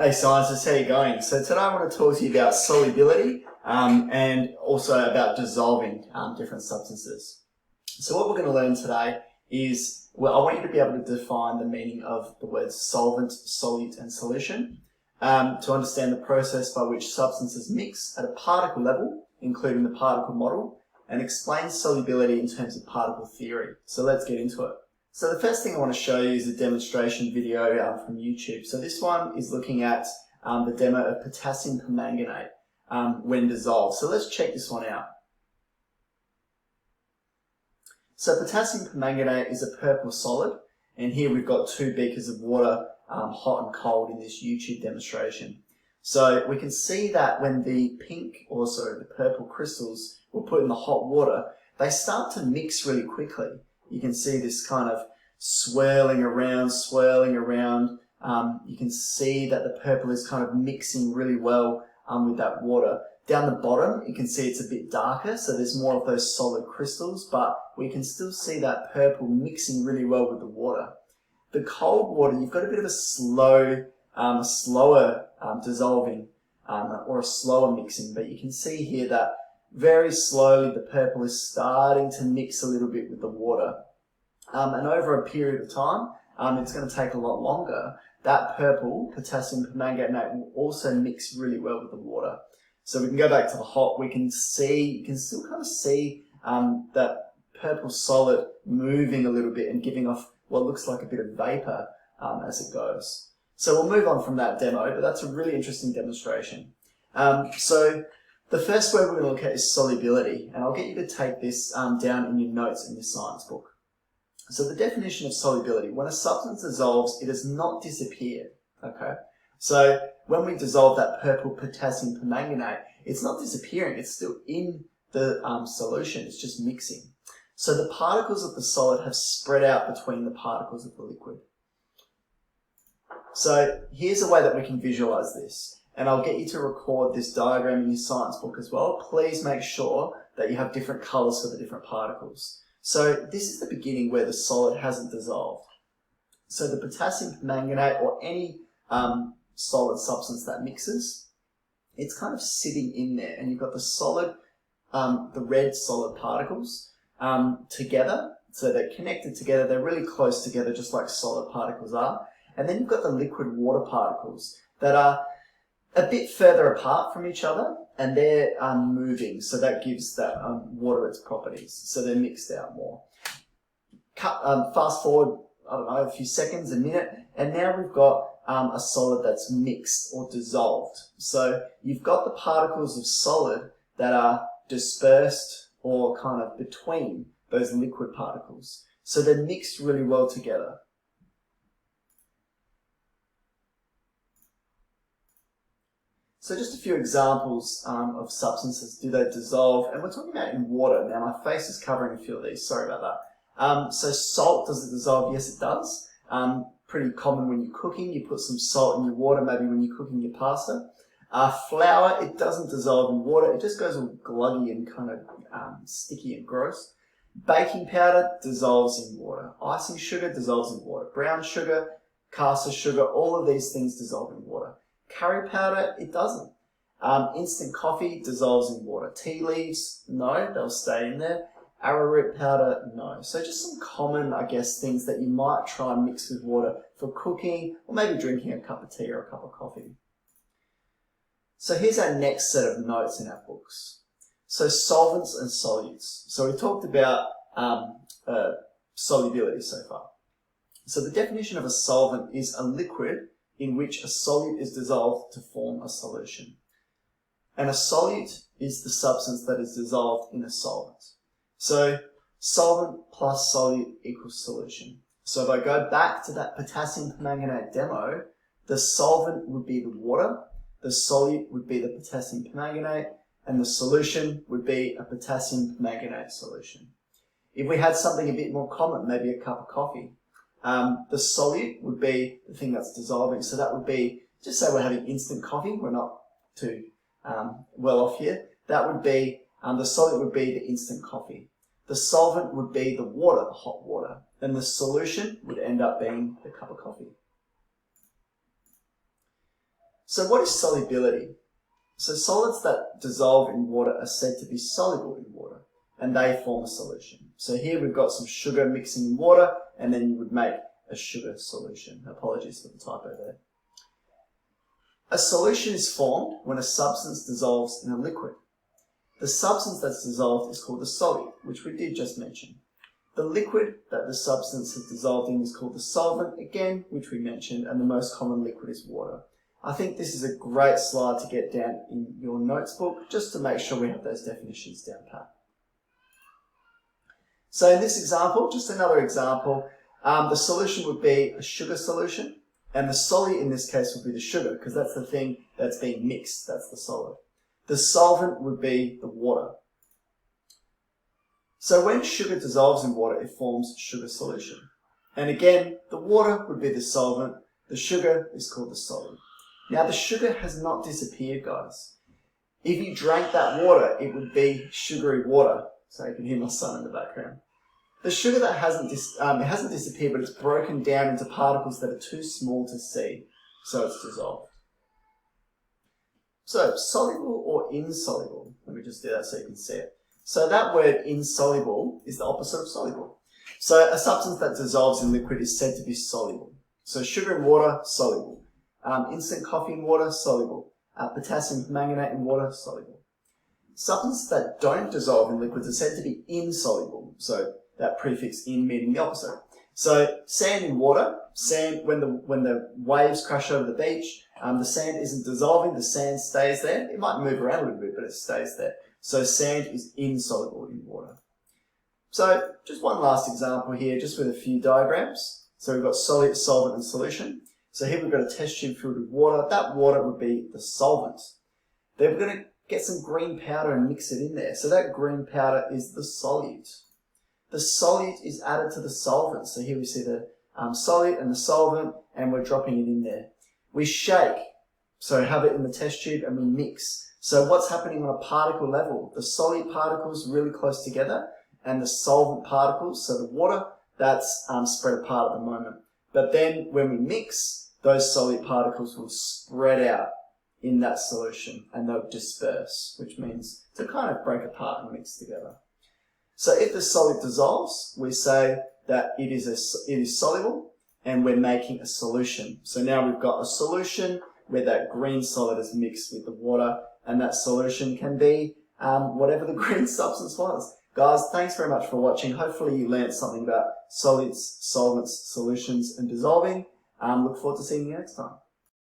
Hey scientists, how you going? So today I want to talk to you about solubility and also about dissolving different substances. So what we're going to learn today is, well, I want you to be able to define the meaning of the words solvent, solute and solution to understand the process by which substances mix at a particle level, including the particle model, and explain solubility in terms of particle theory. So let's get into it. So the first thing I want to show you is a demonstration video from YouTube. So this one is looking at the demo of potassium permanganate when dissolved. So let's check this one out. So potassium permanganate is a purple solid, and here we've got 2 beakers of water, hot and cold, in this YouTube demonstration. So we can see that when the the purple crystals were put in the hot water, they start to mix really quickly. You can see this kind of swirling around. You can see that the purple is kind of mixing really well with that water. Down the bottom, you can see it's a bit darker, so there's more of those solid crystals, but we can still see that purple mixing really well with the water. The cold water, you've got a bit of a slower dissolving or a slower mixing, but you can see here that very slowly the purple is starting to mix a little bit with the water. And over a period of time, it's going to take a lot longer, that purple potassium permanganate will also mix really well with the water. So we can go back to the hot, you can still kind of see that purple solid moving a little bit and giving off what looks like a bit of vapor as it goes. So we'll move on from that demo, but that's a really interesting demonstration. So the first word we're going to look at is solubility, and I'll get you to take this down in your notes in your science book. So the definition of solubility: when a substance dissolves, it has not disappeared. Okay, so when we dissolve that purple potassium permanganate, it's not disappearing, it's still in the solution, it's just mixing. So the particles of the solid have spread out between the particles of the liquid. So here's a way that we can visualize this, and I'll get you to record this diagram in your science book as well. Please make sure that you have different colors for the different particles. So this is the beginning where the solid hasn't dissolved. So the potassium permanganate, or any solid substance that mixes, it's kind of sitting in there, and you've got the solid, the red solid particles together. So they're connected together, they're really close together, just like solid particles are. And then you've got the liquid water particles that are a bit further apart from each other, and they're moving, so that gives that water its properties, so they're mixed out more. Fast forward, I don't know, a few seconds, a minute, and now we've got a solid that's mixed or dissolved. So you've got the particles of solid that are dispersed or kind of between those liquid particles. So they're mixed really well together. So just a few examples of substances. Do they dissolve? And we're talking about in water. Now my face is covering a few of these, sorry about that. So salt, does it dissolve? Yes, it does. Pretty common when you're cooking. You put some salt in your water, maybe when you're cooking your pasta. Flour, it doesn't dissolve in water. It just goes all gluggy and kind of sticky and gross. Baking powder dissolves in water. Icing sugar dissolves in water. Brown sugar, caster sugar, all of these things dissolve in water. Curry powder, it doesn't. Instant coffee dissolves in water. Tea leaves, no, they'll stay in there. Arrowroot powder, no. So just some common, I guess, things that you might try and mix with water for cooking, or maybe drinking a cup of tea or a cup of coffee. So here's our next set of notes in our books. So solvents and solutes. So we talked about solubility so far. So the definition of a solvent is a liquid in which a solute is dissolved to form a solution. And a solute is the substance that is dissolved in a solvent. So solvent plus solute equals solution. So if I go back to that potassium permanganate demo, the solvent would be the water, the solute would be the potassium permanganate, and the solution would be a potassium permanganate solution. If we had something a bit more common, maybe a cup of coffee, the solute would be the thing that's dissolving. So that would be, just say we're having instant coffee, we're not too well off here. That would be, the solute would be the instant coffee. The solvent would be the water, the hot water. And the solution would end up being the cup of coffee. So what is solubility? So solids that dissolve in water are said to be soluble in water, and they form a solution. So here we've got some sugar mixing in water, and then you would make a sugar solution. Apologies for the typo there. A solution is formed when a substance dissolves in a liquid. The substance that's dissolved is called the solute, which we did just mention. The liquid that the substance has dissolved in is called the solvent, again, which we mentioned, and the most common liquid is water. I think this is a great slide to get down in your notes book, just to make sure we have those definitions down pat. So in this example, just another example, the solution would be a sugar solution, and the solute in this case would be the sugar, because that's the thing that's being mixed, that's the solid. The solvent would be the water. So when sugar dissolves in water, it forms sugar solution. And again, the water would be the solvent, the sugar is called the solute. Now the sugar has not disappeared, guys. If you drank that water, it would be sugary water. So you can hear my son in the background. The sugar that hasn't disappeared, but it's broken down into particles that are too small to see, so it's dissolved. So, soluble or insoluble? Let me just do that so you can see it. So that word insoluble is the opposite of soluble. So a substance that dissolves in liquid is said to be soluble. So sugar in water, soluble. Instant coffee in water, soluble. Potassium manganate in water, soluble. Substances that don't dissolve in liquids are said to be insoluble. So that prefix in meaning the opposite. So sand in water, sand when the waves crash over the beach, the sand isn't dissolving, the sand stays there. It might move around a little bit, but it stays there. So sand is insoluble in water. So just one last example here, just with a few diagrams. So we've got solute, solvent, and solution. So here we've got a test tube filled with water. That water would be the solvent. Then we're going to get some green powder and mix it in there. So that green powder is the solute. The solute is added to the solvent. So here we see the solute and the solvent, and we're dropping it in there. We shake, so have it in the test tube, and we mix. So what's happening on a particle level? The solute particles really close together, and the solvent particles, so the water, that's spread apart at the moment. But then when we mix, those solute particles will spread out in that solution, and they'll disperse, which means to kind of break apart and mix together. So if the solute dissolves, we say that it is soluble, and we're making a solution. So now we've got a solution where that green solid is mixed with the water, and that solution can be whatever the green substance was. Guys, thanks very much for watching. Hopefully you learned something about solutes, solvents, solutions, and dissolving. Look forward to seeing you next time.